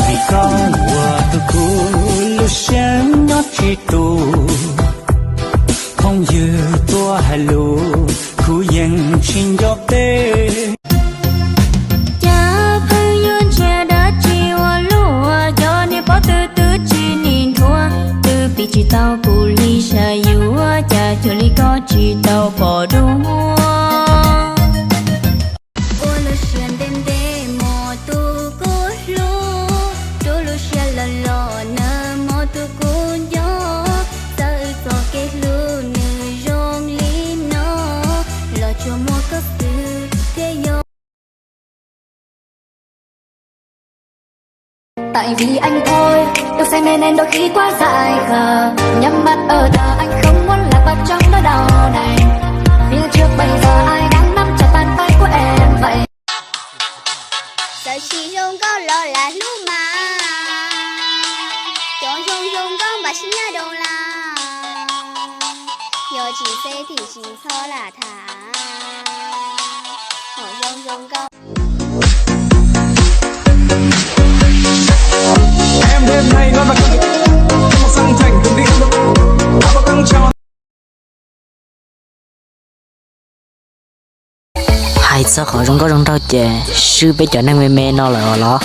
vì có mùa tôi cũ lúc sáng nó chỉ tù không như tua hà lù khu dân trên gió tê cha phải yun che đã chi hoa lúa cho nên bỏ từ từ chi nín thua từ bị chỉ tao cù ly xa yếu cha cho ly có chỉ tao bỏ đúng tại vì anh thôi được say mê nên đôi khi quá dại khờ nhắm mắt ở thờ anh không muốn lạc vào trong nỗi đau này phía trước bây giờ ai đang nắm chặt bàn tay của em vậy giờ chỉ dùng có lo là lúc mà cho dùng có mà xin nhớ đâu là giờ chỉ sẽ thì chỉ cho là thả họ dùng có em đêm nay ngon và căng một sang thành từng điểm đã có căng tròn 孩子好像个人到家，是被叫那妹妹闹了了。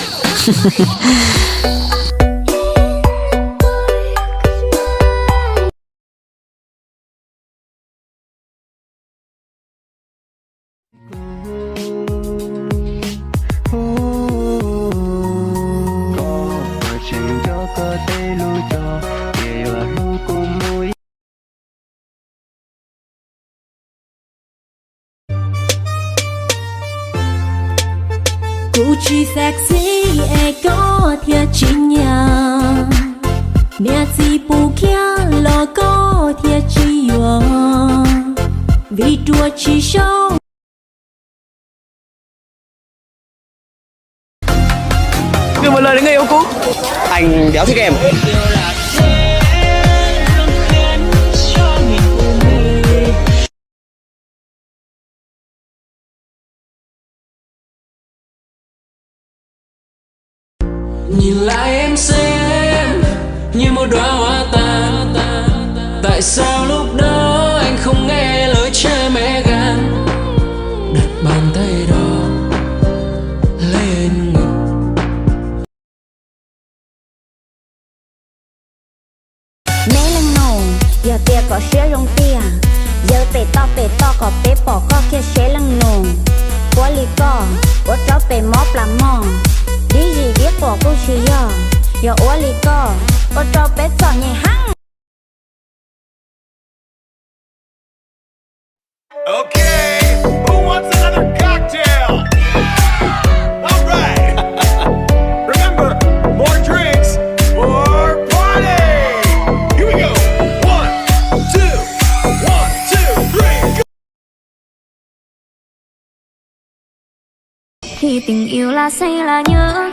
Gucci sexy e có thiệt chính nhà nè gì bù kia lo có thiệt chi yo vì đùa chi show đưa một lời đến người yêu cũ anh đéo thích em nhìn lại em xem như một đóa hoa tàn tại sao lúc đó anh không nghe lời cha mẹ gan đặt bàn tay đó lên ngực mẹ lần nồng giờ tia có xe rong tia giờ bể to có bể bỏ có kia xe lần nồng quá lì co quá chó bể móp làm mò đi gì biết bỏ cô chỉ giờ quá lì co có chó bể chọn nhẹ hăng. Okay, who wants another cocktail? All right. Remember, more drinks, more party. Here we go. 1, 2, 3. Go. khi tình yêu là say là nhớ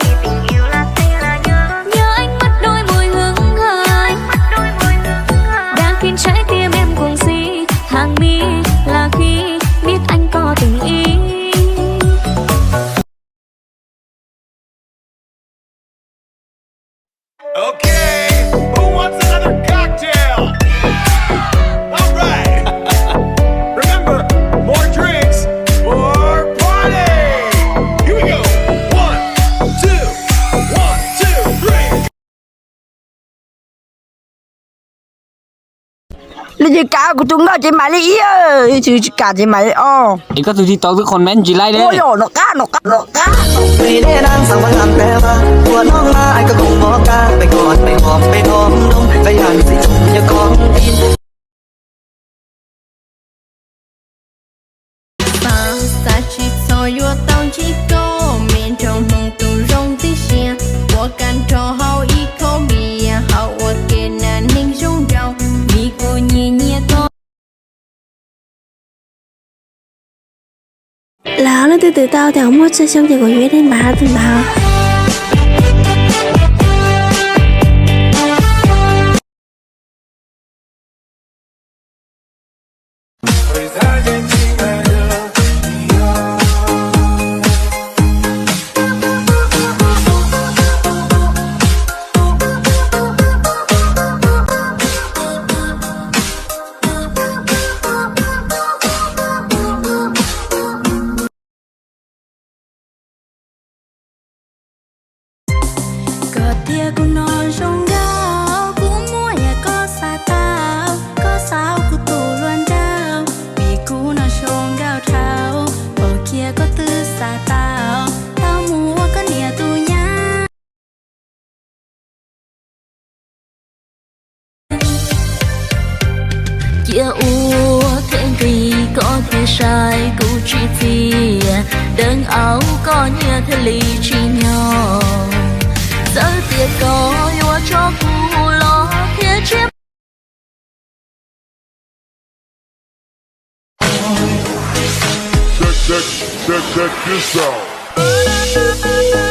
nhớ anh mất đôi môi hương hơi đang khiến trái tim em cuồng si hàng mi là khi biết anh có tình ý Okay, who wants another cocktail? All right. Remember, more drinks, more party. Here we go. 1, 2, 3. Lý gì cả của chúng nó chỉ mày lý ơi chứ cả chỉ mày Ý có tụi đi tao với con men chỉ lại đấy. ôi dồi nó cá vì thế đang sang văn làm bè mà của nó mà ai có cùng mò ca bay ngọt bay hòm bay hòm đông bay hàng gì chung như con tin ta sa chỉ soi yo tao chỉ có miền trong mong tu rong tí xia của căn trò hao ý khó bia hao ở kia là ninh rong rau vì cô nhẹ nhẹ thôi Lão nó từ tao thì không có chơi xong thì còn nhớ đến bà từng bà tư xa tao tao mua có nia tu nhá chia u thêm vì có thể sai cụ chỉ gì đơn áo có nhẹ thế lì chỉ nhỏ giờ tiệt có yêu cho cụ lo thế chiếc check this out.